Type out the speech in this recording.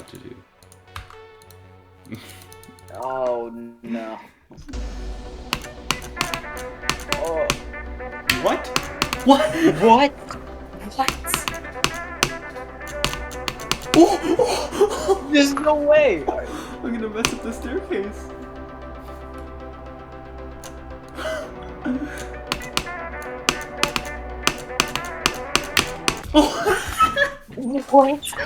what to do. Oh no. Oh. What? What? What? What? Oh! There's no way. I'm gonna mess up the staircase. Oh! What?